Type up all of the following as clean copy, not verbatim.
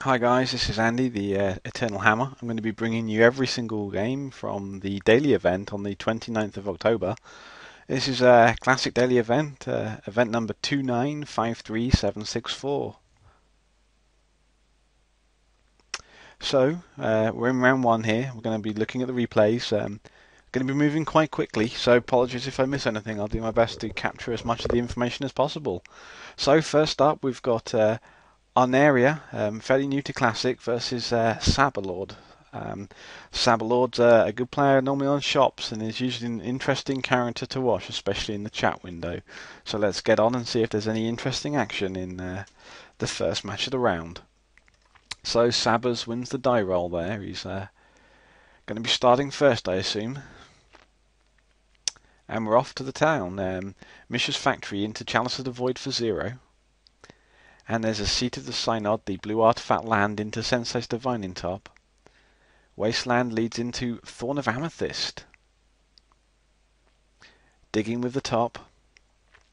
Hi guys, this is Andy, the Eternal Hammer. I'm going to be bringing you every single game from the daily event on the 29th of October. This is a classic daily event, event number 2953764. We're in round one here. We're going to be looking at the replays. Going to be moving quite quickly, so apologies if I miss anything. I'll do my best to capture as much of the information as possible. So first up, we've got Arnaria, fairly new to Classic, versus Saberlord. Saberlord's a good player normally on shops and is usually an interesting character to watch, especially in the chat window. So let's get on and see if there's any interesting action in the first match of the round. So Sabers wins the die roll there. He's going to be starting first, I assume. And we're off to the town. Mishra's Factory into Chalice of the Void for 0. And there's a Seat of the Synod, the blue artifact land into Sensei's Divining Top. Wasteland leads into Thorn of Amethyst. Digging with the top.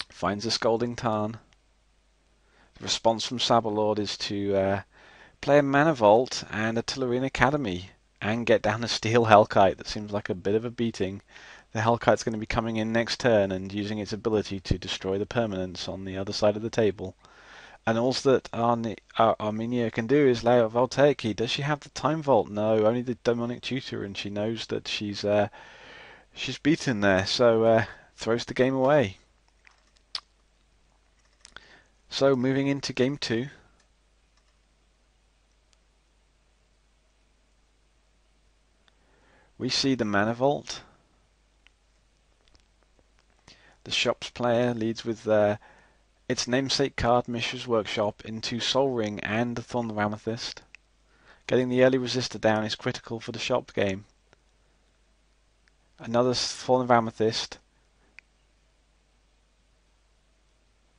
Finds a Scalding Tarn. The response from Saberlord is to play a Mana Vault and a Tellurian Academy and get down a Steel Hellkite. That seems like a bit of a beating. The Hellkite's going to be coming in next turn and using its ability to destroy the permanents on the other side of the table. And all that Armenia can do is lay out Voltaic Key. Does she have the Time Vault? No, only the Demonic Tutor, and she knows that she's beaten there, so throws the game away. So moving into game 2. We see the Mana Vault. The shop's player leads with its namesake card, Mishra's Workshop, into Sol Ring and the Thorn of Amethyst. Getting the early resistor down is critical for the shop game. Another Thorn of Amethyst.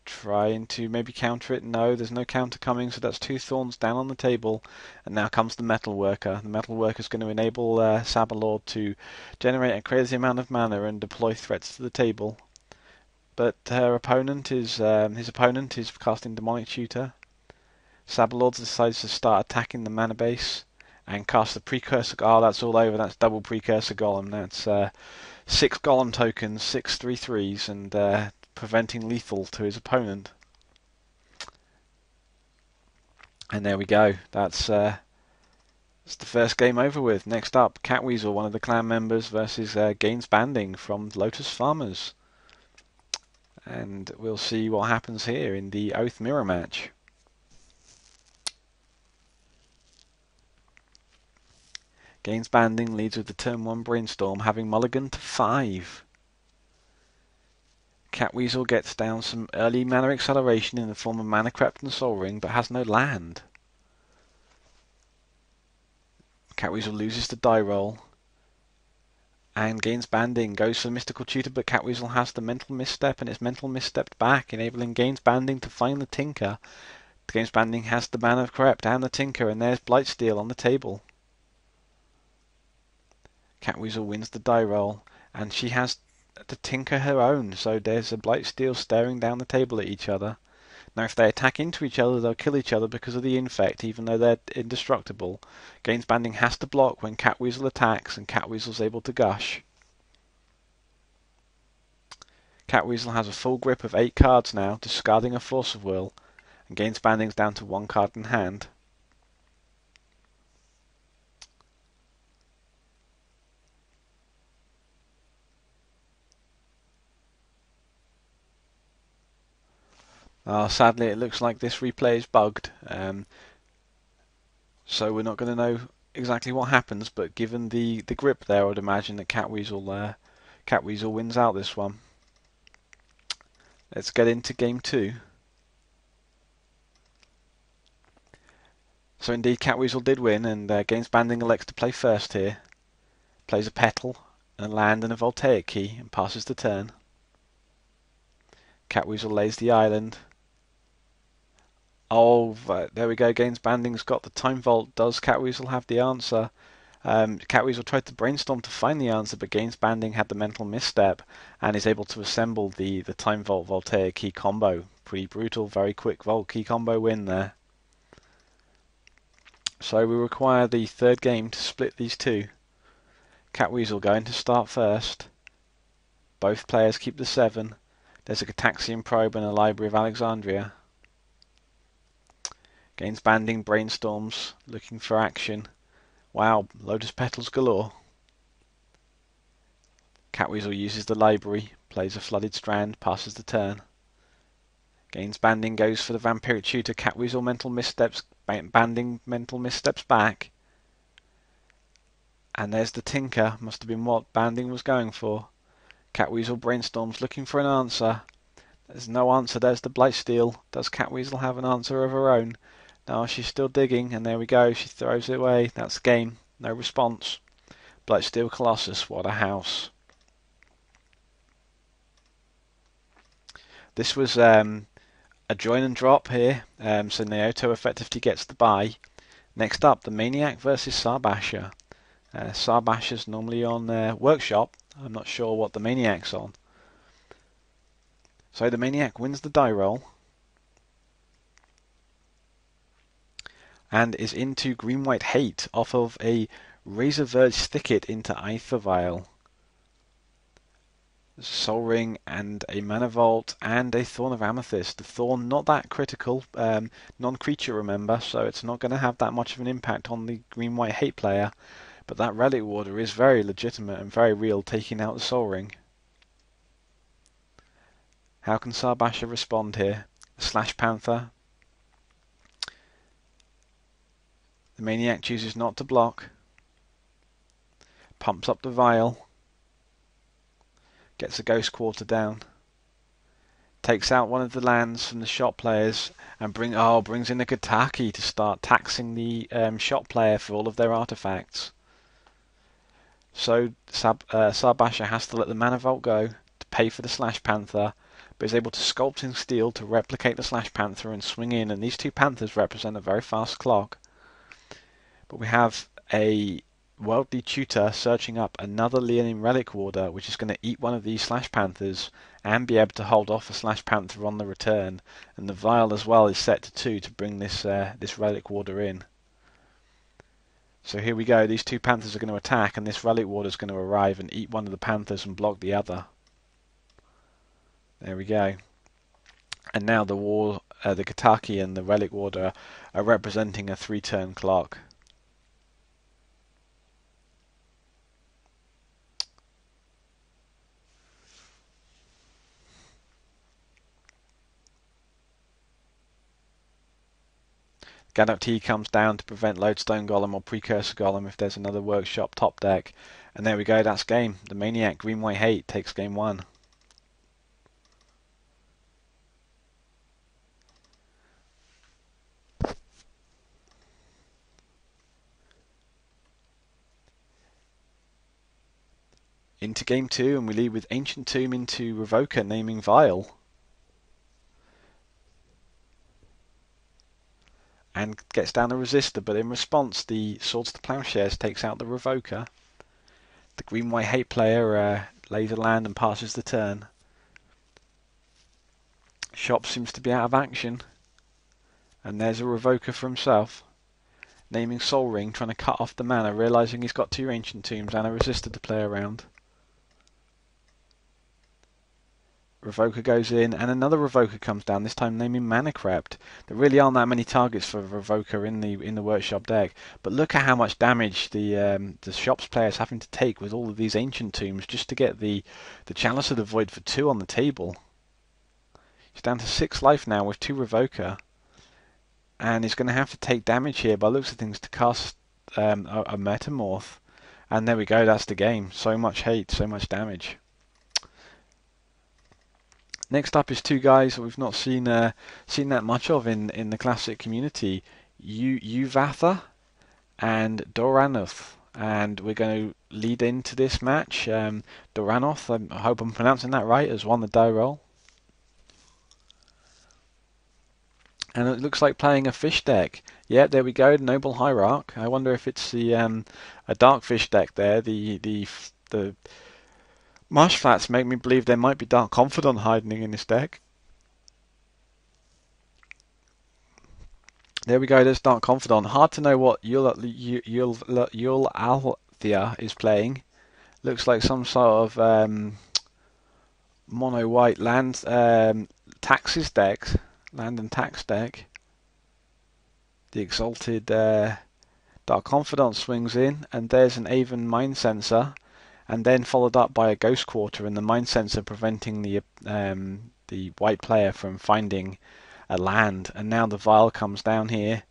Trying to maybe counter it. No, there's no counter coming, so that's 2 thorns down on the table. And now comes the Metal Worker. The Metal Worker is going to enable Saberlord to generate a crazy amount of mana and deploy threats to the table. But his opponent is casting Demonic Tutor. Saberlord decides to start attacking the mana base and cast the Precursor. Oh, that's all over. That's double Precursor Golem. That's 6 Golem tokens, 6 3/3s, and preventing lethal to his opponent. And there we go. That's the first game over with. Next up, Cat Weasel, one of the clan members, versus Gaines Banding from Lotus Farmers. And we'll see what happens here in the Oath Mirror match. Gaines Banding leads with the turn 1 Brainstorm, having mulligan to 5. Cat Weasel gets down some early mana acceleration in the form of Mana Crypt and Sol Ring, but has no land. Cat Weasel loses the die roll. And Gaines Banding goes for the Mystical Tutor, but Cat Weasel has the Mental Misstep, and it's Mental Misstepped back, enabling Gaines Banding to find the Tinker. Gaines Banding has the Mana Crypt and the Tinker, and there's Blightsteel on the table. Cat Weasel wins the die roll, and she has the Tinker her own, so there's a Blightsteel staring down the table at each other. Now if they attack into each other, they'll kill each other because of the infect, even though they're indestructible. Gaines Banding has to block when Cat Weasel attacks, and Cat Weasel's able to gush. Cat Weasel has a full grip of 8 cards now, discarding a Force of Will, and Gaines Banding's down to 1 card in hand. Sadly, it looks like this replay is bugged, so we're not going to know exactly what happens. But given the grip there, I would imagine that Cat Weasel wins out this one. Let's get into game 2. So indeed, Cat Weasel did win, and Gaines Banding elects to play first here. Plays a Petal, a land, and a Voltaic Key, and passes the turn. Cat Weasel lays the island. Oh, there we go. Gaines Banding's got the Time Vault. Does Cat Weasel have the answer? Cat Weasel tried to brainstorm to find the answer, but Gaines Banding had the Mental Misstep and is able to assemble the Time Vault Voltaic Key combo. Pretty brutal, very quick Vault Key combo win there. So we require the third game to split these two. Cat Weasel going to start first. Both players keep the 7. There's a Cataxian Probe and a Library of Alexandria. Gains banding, brainstorms, looking for action. Wow, Lotus Petals galore. Cat Weasel uses the library, plays a Flooded Strand, passes the turn. Gains banding, goes for the Vampiric Tutor. Cat Weasel mental missteps, banding mental missteps back. And there's the Tinker, must have been what banding was going for. Cat Weasel brainstorms, looking for an answer. There's no answer, there's the Blightsteel. Does Cat Weasel have an answer of her own? No, she's still digging, and there we go, she throws it away. That's the game, no response. Blightsteel Colossus, what a house. This was a join and drop here, so Naoto effectively gets the bye. Next up, the Maniac versus Sarbasha. Sarbasha's normally on Workshop. I'm not sure what the Maniac's on. So the Maniac wins the die roll and is into Green-White Hate off of a Razor Verge Thicket into Aether Vial. Soul Ring and a Mana Vault and a Thorn of Amethyst. The Thorn not that critical, non-creature remember, so it's not going to have that much of an impact on the Green-White Hate player, but that Relic Warder is very legitimate and very real, taking out the Soul Ring. How can Sarbasha respond here? Slash Panther. The Maniac chooses not to block. Pumps up the Vial. Gets a Ghost Quarter down. Takes out one of the lands from the shop players and brings in a Gataki to start taxing the shop player for all of their artifacts. So Sarbasha has to let the Mana Vault go to pay for the Slash Panther, but is able to sculpt in steel to replicate the Slash Panther and swing in, and these two Panthers represent a very fast clock. But we have a Worldly Tutor searching up another Leonin Relic Warder, which is going to eat one of these Slash Panthers and be able to hold off a Slash Panther on the return. And the Vial as well is set to 2 to bring this Relic Warder in. So here we go, these two Panthers are going to attack, and this Relic Warder is going to arrive and eat one of the Panthers and block the other. There we go. And now the Gataki and the Relic Warder are representing a 3-turn clock. Gaddock T comes down to prevent Lodestone Golem or Precursor Golem if there's another Workshop top deck. And there we go, that's game. The Maniac Green-White Hate takes game 1. Into game 2, and we lead with Ancient Tomb into Revoker, naming Vial. And gets down the Resistor, but in response the Swords to Plowshares takes out the Revoker. The Green-White Hate player lays a land and passes the turn. Shop seems to be out of action. And there's a Revoker for himself. Naming Soul Ring, trying to cut off the mana, realising he's got 2 Ancient Tombs and a Resistor to play around. Revoker goes in, and another Revoker comes down, this time naming Manacrept. There really aren't that many targets for Revoker in the Workshop deck, but look at how much damage the Shop's players having to take with all of these Ancient Tombs just to get the Chalice of the Void for 2 on the table. He's down to 6 life now with 2 Revoker, and he's going to have to take damage here by looks of things to cast a Metamorph. And there we go, that's the game. So much hate, so much damage. Next up is 2 guys that we've not seen that much of in the Classic community, Uvatha and Doranoth. And we're going to lead into this match. Doranoth, I hope I'm pronouncing that right, has won the die roll. And it looks like playing a fish deck. Yeah, there we go, Noble Hierarch. I wonder if it's a dark fish deck there. The Marsh Flats make me believe there might be Dark Confidant hiding in this deck. There we go. There's Dark Confidant. Hard to know what Yul Althea is playing. Looks like some sort of mono white land taxes deck, land and tax deck. The Exalted Dark Confidant swings in, and there's an Avon Mind Sensor, and then followed up by a Ghost Quarter, and the Mind Sensor preventing the white player from finding a land. And now the Vial comes down here.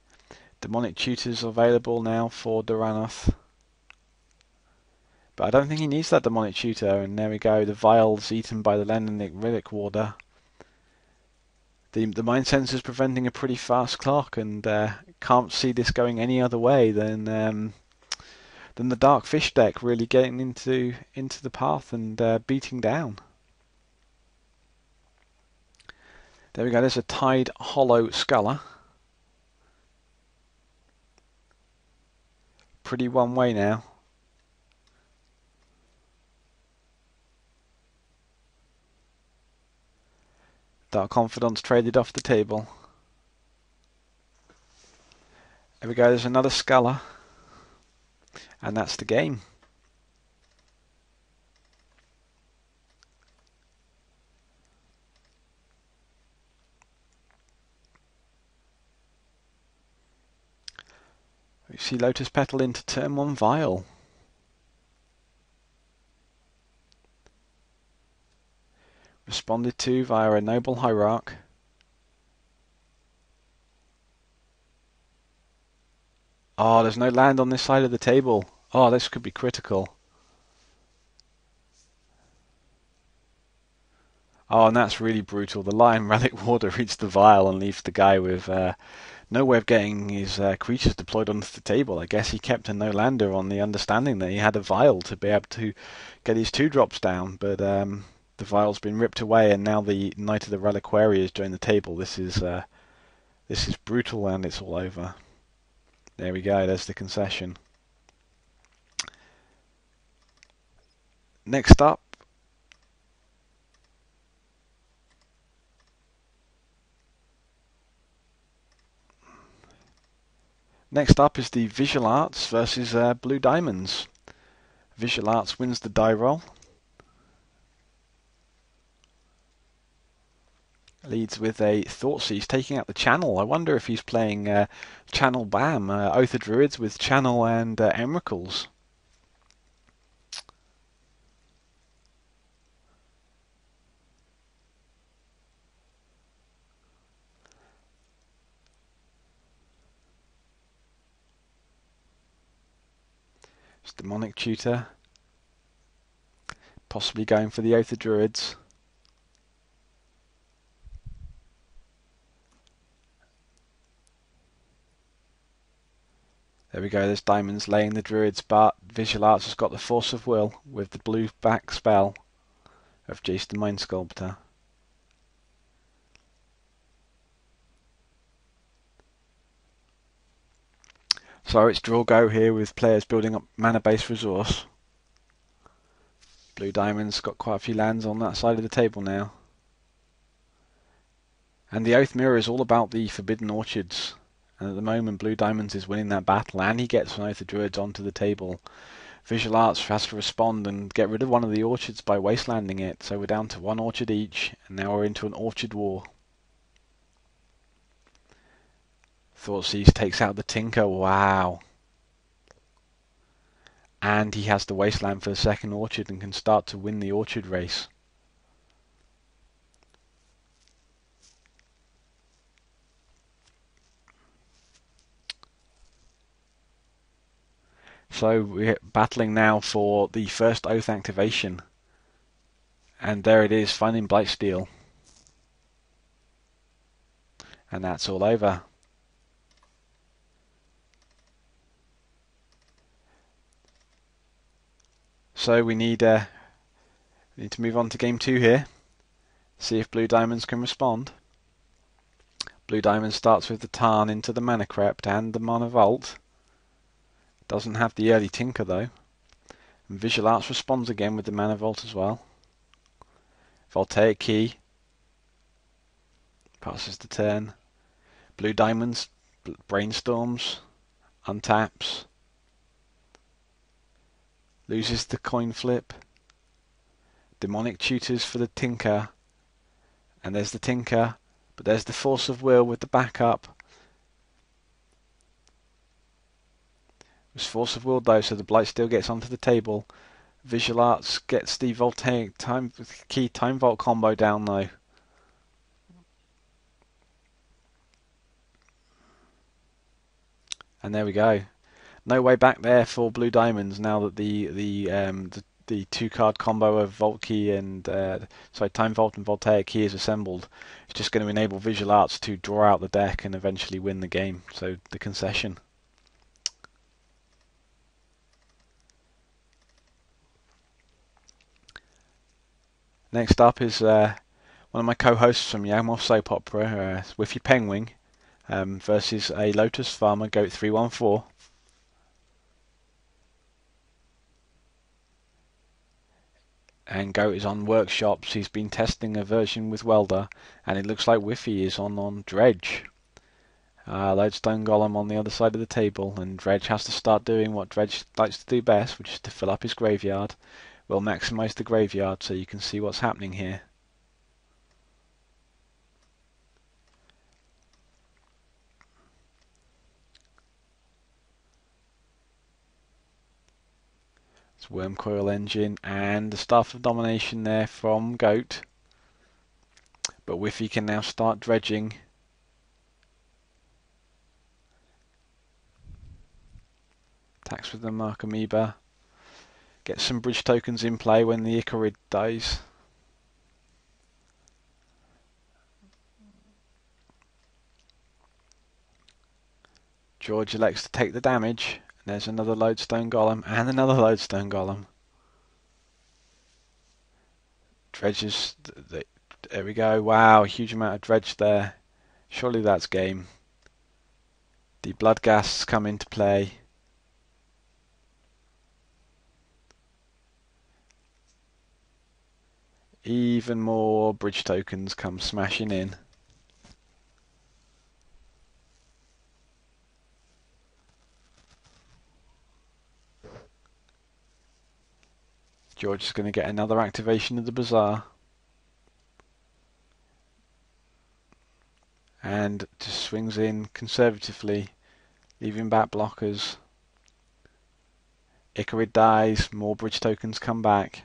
Demonic Tutor's available now for Duranoth. But I don't think he needs that Demonic Tutor, and there we go, the Vial's eaten by the Lendinic Relic Warder. The Mind Sensor's preventing a pretty fast clock, and can't see this going any other way than the Dark Fish deck really getting into the path and beating down. There we go, there's a Tide Hollow Sculler. Pretty one way now. Dark Confidant's traded off the table. There we go, there's another Sculler. And that's the game. We see Lotus Petal into turn 1 Vial. Responded to via a Noble Hierarch. Oh, there's no land on this side of the table. Oh, this could be critical. Oh, and that's really brutal. The Lion Relic Warder reads the Vial and leaves the guy with no way of getting his creatures deployed onto the table. I guess he kept a no-lander on the understanding that he had a Vial to be able to get his 2-drops down, but the Vial's been ripped away, and now the Knight of the Reliquary has joined the table. This is brutal, and it's all over. There we go, there's the concession. Next up, is the Visual Arts versus Blue Diamonds. Visual Arts wins the die roll. Leads with a Thoughtseize, taking out the Channel. I wonder if he's playing Channel Bam, Oath of Druids with Channel and Emrakles. It's Demonic Tutor. Possibly going for the Oath of Druids. There we go, there's Diamonds laying the Druids, but Visual Arts has got the Force of Will with the blue back spell of Jace the Mind Sculptor. So it's draw go here with players building up mana base resource. Blue Diamond's got quite a few lands on that side of the table now. And the Oath Mirror is all about the Forbidden Orchards. And at the moment Blue Diamonds is winning that battle, and he gets an Oath of Druids onto the table. Visual Arts has to respond and get rid of one of the orchards by wastelanding it. So we're down to 1 orchard each, and now we're into an orchard war. Thoughtseize takes out the Tinker, wow. And he has the wasteland for the second orchard and can start to win the orchard race. So we're battling now for the first Oath activation. And there it is, finding Blightsteel. And that's all over. So we need to move on to game 2 here. See if Blue Diamonds can respond. Blue Diamonds starts with the Tarn into the Mana Crypt and the Mana Vault. Doesn't have the early Tinker though. And Visual Arts responds again with the Mana Vault as well. Voltaic Key. Passes the turn. Blue Diamonds Brainstorms, untaps, loses the coin flip, Demonic Tutors for the Tinker, and there's the Tinker, but there's the Force of Will with the backup. It's Force of Will though, so the Blight still gets onto the table. Visual Arts gets the voltaic key time vault combo down though. And there we go. No way back there for Blue Diamonds now that the two card combo of Vault Key and Time Vault and Voltaic Key is assembled. It's just going to enable Visual Arts to draw out the deck and eventually win the game. So the Concession. Next up is one of my co-hosts from Yagmoth Soap Opera, Whiffy Penguin, versus a Lotus Farmer Goat 314. And Goat is on Workshops. He's been testing a version with Welder, and it looks like Whiffy is on Dredge. Lodestone Golem on the other side of the table, and Dredge has to start doing what Dredge likes to do best, which is to fill up his graveyard. We'll maximise the graveyard so you can see what's happening here. It's Wormcoil Engine and the Staff of Domination there from Goat. But Whiffy can now start dredging. Attacks with the Mark Amoeba. Get some bridge tokens in play when the Icarid dies. George elects to take the damage. And there's another Lodestone Golem and another Lodestone Golem. Dredges. There we go. Wow, huge amount of dredge there. Surely that's game. The Bloodghasts come into play. Even more bridge tokens come smashing in. George is going to get another activation of the Bazaar. And just swings in conservatively, leaving back blockers. Icarid dies, more bridge tokens come back.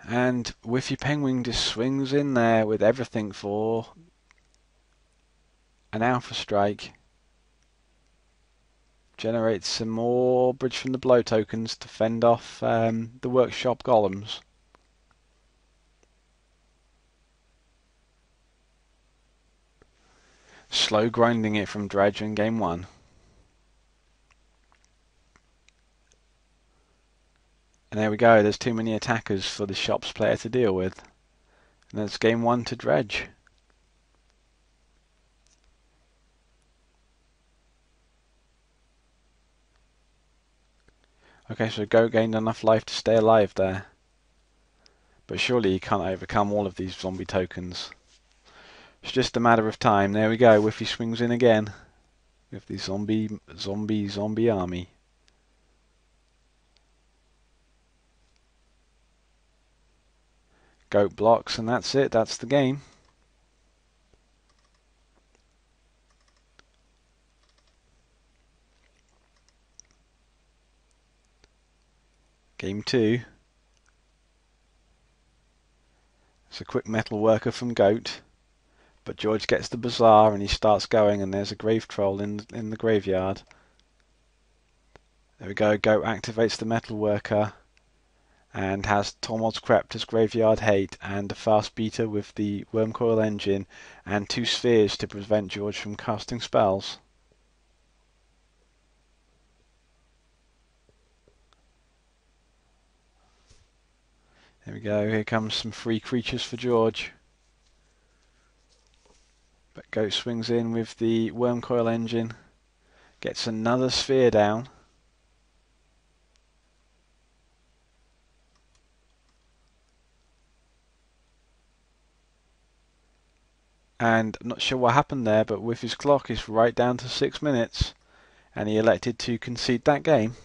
And Whiffy Penguin just swings in there with everything for an Alpha Strike. Generates some more Bridge from the Blow tokens to fend off the Workshop Golems. Slow grinding it from Dredge in game 1. And there we go, there's too many attackers for the Shops player to deal with. And that's game 1 to Dredge. Okay, so Goat gained enough life to stay alive there. But surely he can't overcome all of these zombie tokens. It's just a matter of time. There we go, Whiffy swings in again with the zombie army. Goat blocks, and that's it, that's the game. Game 2. It's a quick metal worker from Goat, but George gets the Bazaar and he starts going, and there's a Grave Troll in the graveyard. There we go, Goat activates the metal worker and has Tormod's Crypt as graveyard hate and a fast beater with the Wormcoil Engine and 2 spheres to prevent George from casting spells. There we go, here comes some free creatures for George. Goat swings in with the worm coil engine, gets another sphere down. And I'm not sure what happened there, but with his clock is right down to 6 minutes, and he elected to concede that game.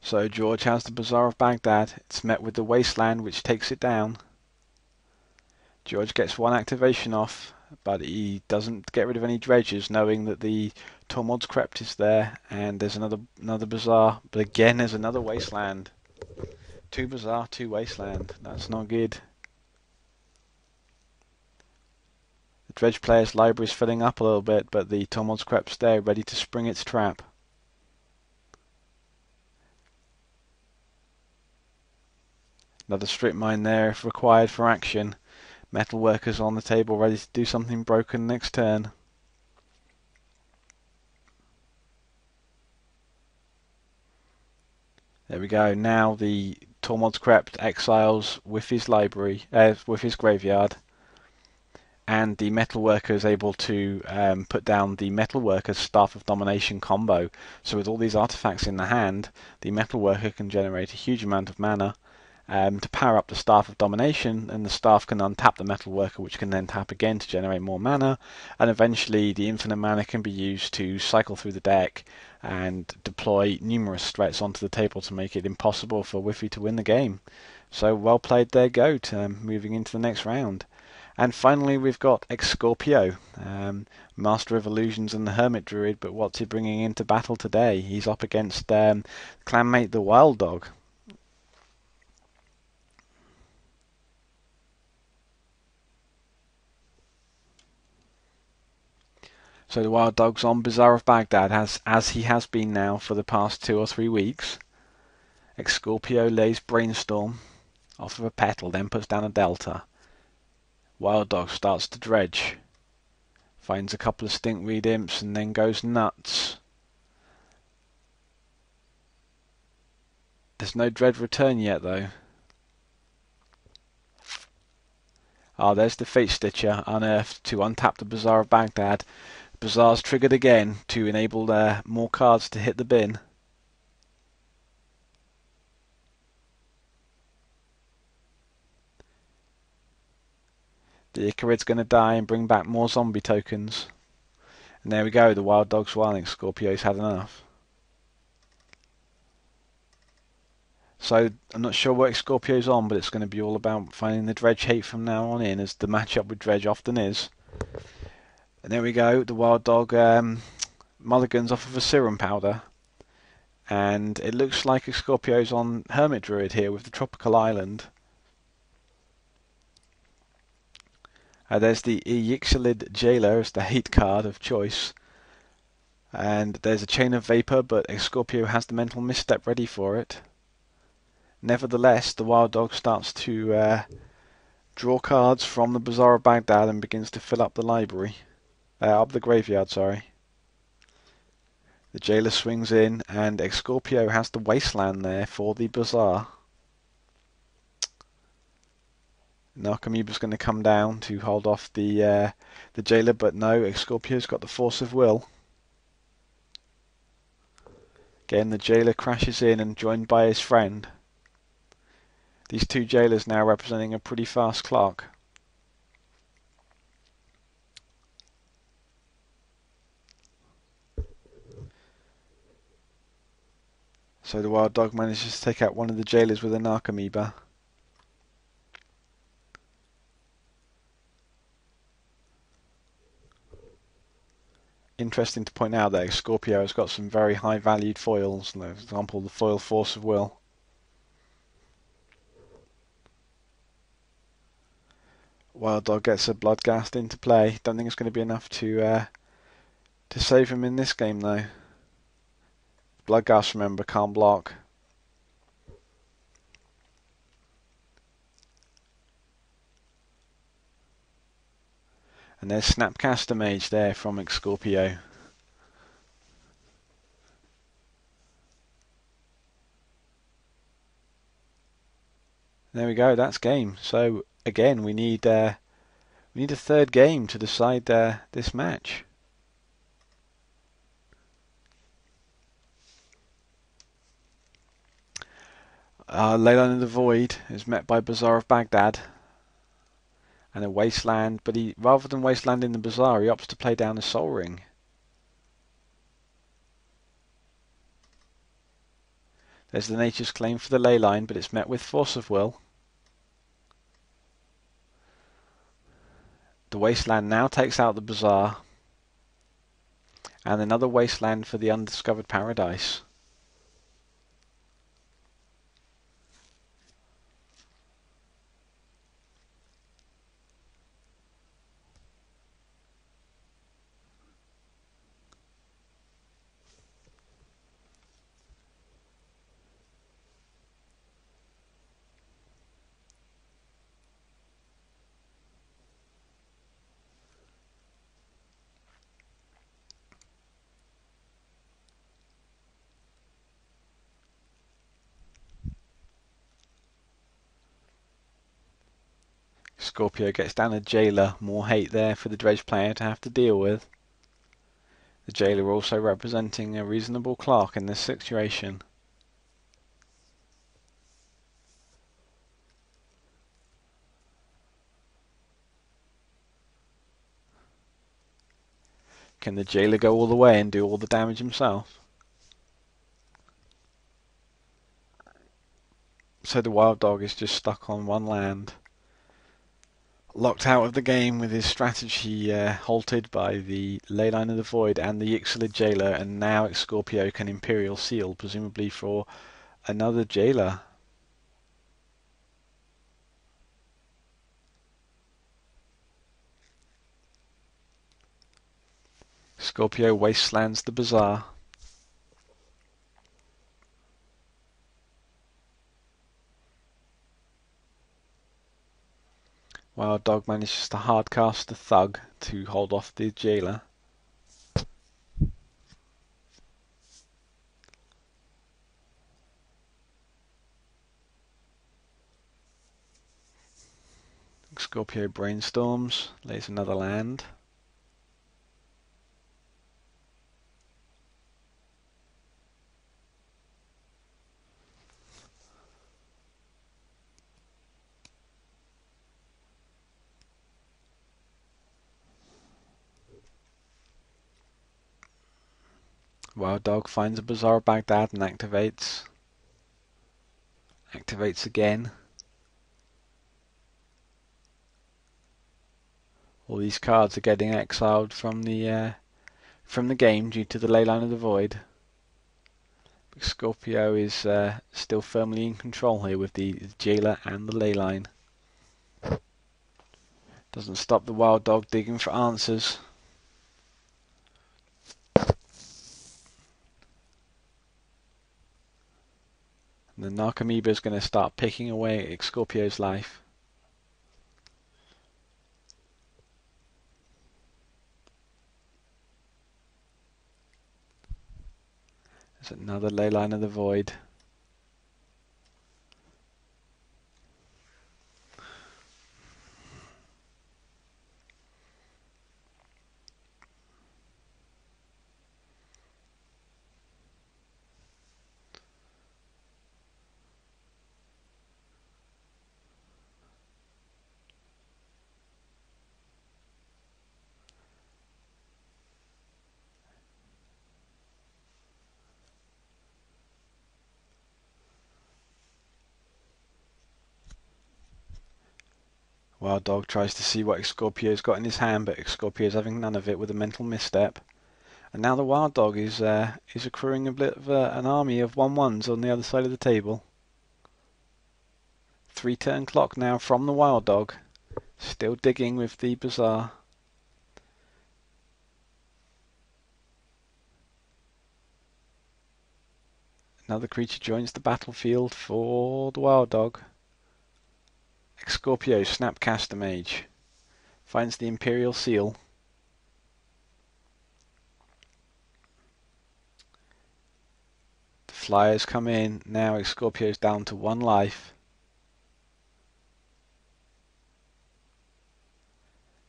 So George has the Bazaar of Baghdad. It's met with the Wasteland, which takes it down. George gets one activation off, but he doesn't get rid of any dredges, knowing that the Tormod's Crept is there, and there's another Bazaar. But again, there's another Wasteland. 2 Bazaar, 2 Wasteland. That's not good. The dredge player's library is filling up a little bit, but the Tormod's Crept's there, ready to spring its trap. Another strip mine there if required for action. Metal workers on the table ready to do something broken next turn. There we go. Now the Tormod's Crept exiles with his library, with his graveyard, and the metal worker is able to put down the metal worker's Staff of Domination combo. So with all these artifacts in the hand, the metal worker can generate a huge amount of mana to power up the Staff of Domination, and the staff can untap the metal worker, which can then tap again to generate more mana, and eventually the infinite mana can be used to cycle through the deck and deploy numerous threats onto the table to make it impossible for Whiffy to win the game. So well played there, Goat, moving into the next round. And finally we've got Scorpio, Master of Illusions and the Hermit Druid, but what's he bringing into battle today? He's up against clanmate the Wild Dog. So the Wild Dog's on Bazaar of Baghdad, as he has been now for the past 2 or 3 weeks. Scorpio lays Brainstorm off of a petal, then puts down a Delta. Wild Dog starts to dredge, finds a couple of Stinkweed Imps, and then goes nuts. There's no Dread return yet, though. There's the Fate Stitcher unearthed to untap the Bazaar of Baghdad. Bazaar's triggered again to enable more cards to hit the bin. The Icarid's going to die and bring back more zombie tokens. And there we go, the Wild Dog's wilding. Scorpio's had enough. So I'm not sure what Scorpio's on, but it's going to be all about finding the Dredge hate from now on in, as the matchup with Dredge often is. And there we go, the Wild Dog mulligans off of a Serum Powder. And it looks like Scorpio's on Hermit Druid here with the Tropical Island. There's the Ixalid Jailer as the hate card of choice. And there's a Chain of Vapor, but Scorpio has the Mental Misstep ready for it. Nevertheless, the Wild Dog starts to draw cards from the Bazaar of Baghdad and begins to fill up the library. Up the graveyard, sorry. The Jailer swings in, and Scorpio has the Wasteland there for the Bazaar. Narcomoeba's going to come down to hold off the Jailer, but no, Scorpio's got the Force of Will. Again, the Jailer crashes in and joined by his friend. These 2 Jailers now representing a pretty fast clock. So the Wild Dog manages to take out one of the Jailers with a Narcomoeba. Interesting to point out that Scorpio has got some very high valued foils, for example the foil Force of Will. Wild Dog gets a Bloodghast into play. Don't think it's going to be enough to save him in this game though. Bloodghast, remember, can't block. And there's Snapcaster Mage there from Scorpio. There we go, that's game. So again, we need a third game to decide this match. Leyline of the Void is met by Bazaar of Baghdad and a Wasteland, but rather than Wasteland in the Bazaar, he opts to play down a Soul Ring. There's the Nature's Claim for the Leyline, but it's met with Force of Will. The Wasteland now takes out the Bazaar, and another Wasteland for the Undiscovered Paradise. Scorpio gets down a Jailer, more hate there for the Dredge player to have to deal with. The Jailer also representing a reasonable Clark in this situation. Can the Jailer go all the way and do all the damage himself? So the Wild Dog is just stuck on one land. Locked out of the game with his strategy halted by the Leyline of the Void and the Ixalig Jailer, and now Scorpio can Imperial Seal, presumably for another Jailer. Scorpio wastelands the Bazaar. Wild Dog manages to hardcast the Thug to hold off the Jailer. Scorpio brainstorms, lays another land. Wild Dog finds a Bazaar of Baghdad and activates. Activates again. All these cards are getting exiled from the game due to the Leyline of the Void. But Scorpio is still firmly in control here with the Jailer and the Leyline. Doesn't stop the Wild Dog digging for answers. And the Narcomoeba is going to start picking away at Scorpio's life. There's another Leyline of the Void. Wild Dog tries to see what Scorpio's got in his hand, but Scorpio's having none of it with a mental misstep. And now the Wild Dog is accruing a bit of an army of 1/1s on the other side of the table. 3-turn clock now from the Wild Dog. Still digging with the Bazaar. Another creature joins the battlefield for the Wild Dog. Scorpio Snapcaster Mage. finds the Imperial Seal. The flyers come in. Now Scorpio's down to 1 life.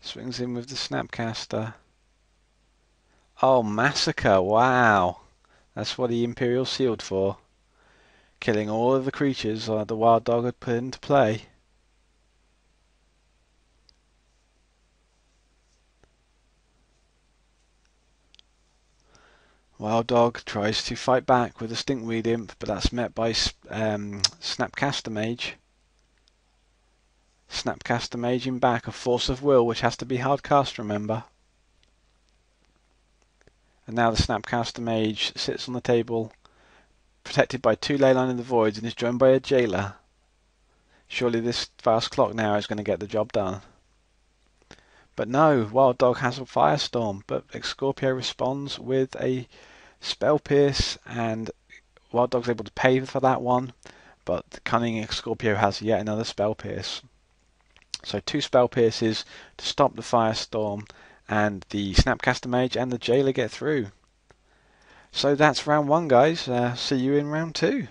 Swings in with the Snapcaster. Oh, Massacre, wow. That's what he Imperial Sealed for. Killing all of the creatures the Wild Dog had put into play. Wild Dog tries to fight back with a Stinkweed Imp, but that's met by Snapcaster Mage. Snapcaster Maging back a Force of Will, which has to be hard cast, remember. And now the Snapcaster Mage sits on the table, protected by 2 Leyline of the Voids, and is joined by a Jailer. Surely this fast clock now is going to get the job done. But no, Wild Dog has a Firestorm, but Scorpio responds with a Spell Pierce, and Wild Dog's able to pay for that one, but Cunning Scorpio has yet another Spell Pierce. So 2 Spell Pierces to stop the Firestorm, and the Snapcaster Mage and the Jailer get through. So that's round 1, guys. See you in round 2.